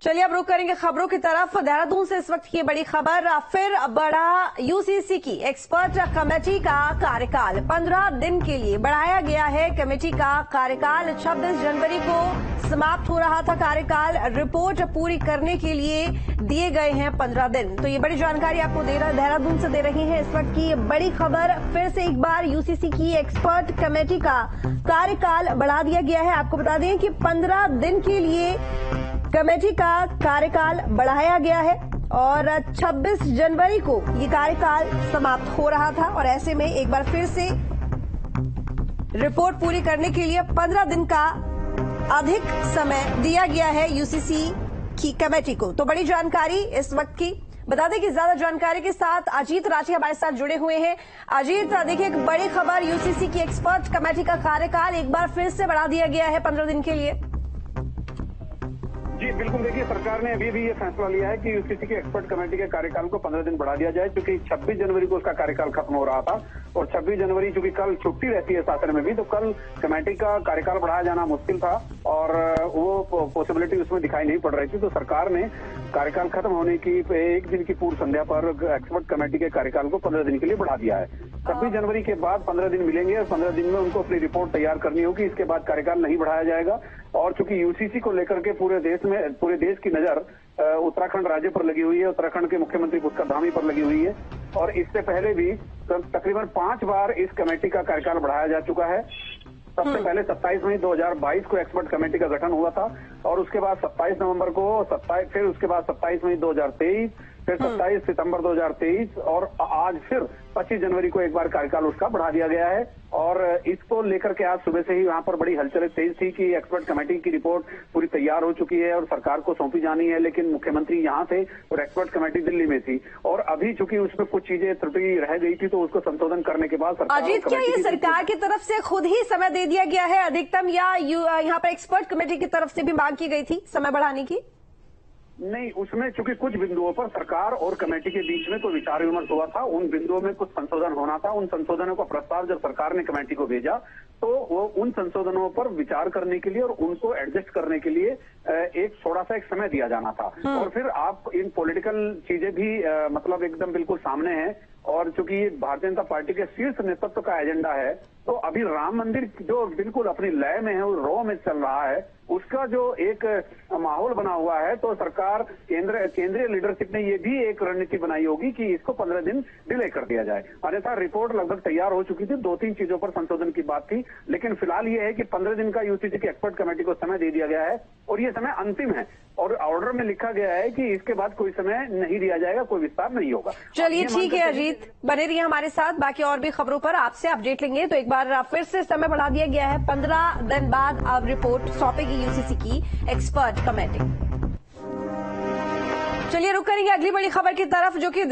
चलिए अब रुक करेंगे खबरों की तरफ। देहरादून से इस वक्त की बड़ी खबर, फिर बढ़ा यूसीसी की एक्सपर्ट कमेटी का कार्यकाल। 15 दिन के लिए बढ़ाया गया है कमेटी का कार्यकाल। 26 जनवरी को समाप्त हो रहा था कार्यकाल। रिपोर्ट पूरी करने के लिए दिए गए हैं 15 दिन। तो ये बड़ी जानकारी आपको देहरादून से दे रही है इस वक्त की बड़ी खबर। फिर से एक बार यूसीसी की एक्सपर्ट कमेटी का कार्यकाल बढ़ा दिया गया है। आपको बता दें कि 15 दिन के लिए कमेटी का कार्यकाल बढ़ाया गया है और 26 जनवरी को ये कार्यकाल समाप्त हो रहा था और ऐसे में एक बार फिर से रिपोर्ट पूरी करने के लिए 15 दिन का अधिक समय दिया गया है यूसीसी की कमेटी को। तो बड़ी जानकारी इस वक्त की। बता दें कि ज्यादा जानकारी के साथ अजीत राठी हमारे साथ जुड़े हुए हैं। अजीत, देखिए एक बड़ी खबर, यूसीसी की एक्सपर्ट कमेटी का कार्यकाल एक बार फिर से बढ़ा दिया गया है 15 दिन के लिए। जी बिल्कुल, देखिए सरकार ने अभी भी ये फैसला लिया है कि यूसीसी की एक्सपर्ट कमेटी के कार्यकाल को 15 दिन बढ़ा दिया जाए, क्योंकि 26 जनवरी को उसका कार्यकाल खत्म हो रहा था और 26 जनवरी चूंकि कल छुट्टी रहती है शासन में भी, तो कल कमेटी का कार्यकाल बढ़ाया जाना मुश्किल था और वो पॉसिबिलिटी उसमें दिखाई नहीं पड़ रही थी। तो सरकार ने कार्यकाल खत्म होने की एक दिन की पूर्व संध्या पर एक्सपर्ट कमेटी के कार्यकाल को 15 दिन के लिए बढ़ा दिया है। 26 जनवरी के बाद 15 दिन मिलेंगे और 15 दिन में उनको अपनी रिपोर्ट तैयार करनी होगी। इसके बाद कार्यकाल नहीं बढ़ाया जाएगा। और चूंकि यूसीसी को लेकर के पूरे देश की नजर उत्तराखंड राज्य पर लगी हुई है, उत्तराखंड के मुख्यमंत्री पुष्कर धामी पर लगी हुई है और इससे पहले भी तकरीबन 5 बार इस कमेटी का कार्यकाल बढ़ाया जा चुका है। सबसे पहले 27 मई 2022 को एक्सपर्ट कमेटी का गठन हुआ था और उसके बाद 27 नवंबर को फिर उसके बाद 27 मई 2023, फिर 27 सितंबर 2023 और आज फिर 25 जनवरी को एक बार कार्यकाल उसका बढ़ा दिया गया है। और इसको लेकर के आज सुबह से ही वहां पर बड़ी हलचल तेज थी कि एक्सपर्ट कमेटी की रिपोर्ट पूरी तैयार हो चुकी है और सरकार को सौंपी जानी है, लेकिन मुख्यमंत्री यहाँ थे और एक्सपर्ट कमेटी दिल्ली में थी और अभी चूंकि उसमें कुछ चीजें त्रुटि रह गई थी तो उसको संशोधन करने के बाद सरकार अजीत, क्या ये सरकार की तरफ से खुद ही समय दे दिया गया है अधिकतम, या यहाँ पर एक्सपर्ट कमेटी की तरफ से भी मांग की गई थी समय बढ़ाने की? नहीं, उसमें चूंकि कुछ बिंदुओं पर सरकार और कमेटी के बीच में कोई विचार विमर्श हुआ था, उन बिंदुओं में कुछ संशोधन होना था। उन संशोधनों का प्रस्ताव जब सरकार ने कमेटी को भेजा तो वो उन संशोधनों पर विचार करने के लिए और उनको एडजस्ट करने के लिए एक थोड़ा सा एक समय दिया जाना था। और फिर आप इन पॉलिटिकल चीजें भी मतलब एकदम बिल्कुल सामने है और चूंकि ये भारतीय जनता पार्टी के शीर्ष नेतृत्व का एजेंडा है, तो अभी राम मंदिर जो बिल्कुल अपनी लय में है, वो रॉ में चल रहा है, उसका जो एक माहौल बना हुआ है, तो सरकार केंद्रीय लीडरशिप ने ये भी एक रणनीति बनाई होगी कि इसको 15 दिन डिले कर दिया जाए। अन्यथा रिपोर्ट लगभग तैयार हो चुकी थी, 2-3 चीजों पर संशोधन की बात थी, लेकिन फिलहाल ये है कि 15 दिन का यूसीसी की एक्सपर्ट कमेटी को समय दे दिया गया है और ये समय अंतिम है और ऑर्डर में लिखा गया है कि इसके बाद कोई समय नहीं दिया जाएगा, कोई विस्तार नहीं होगा। चलिए ठीक है अजीत, बने रहिए हमारे साथ, बाकी और भी खबरों पर आपसे अपडेट लेंगे। तो एक बार फिर से समय बढ़ा दिया गया है, 15 दिन बाद अब रिपोर्ट सौंपेगी यूसीसी की एक्सपर्ट कमेटी। चलिए रुक करेंगे अगली बड़ी खबर की तरफ, जो कि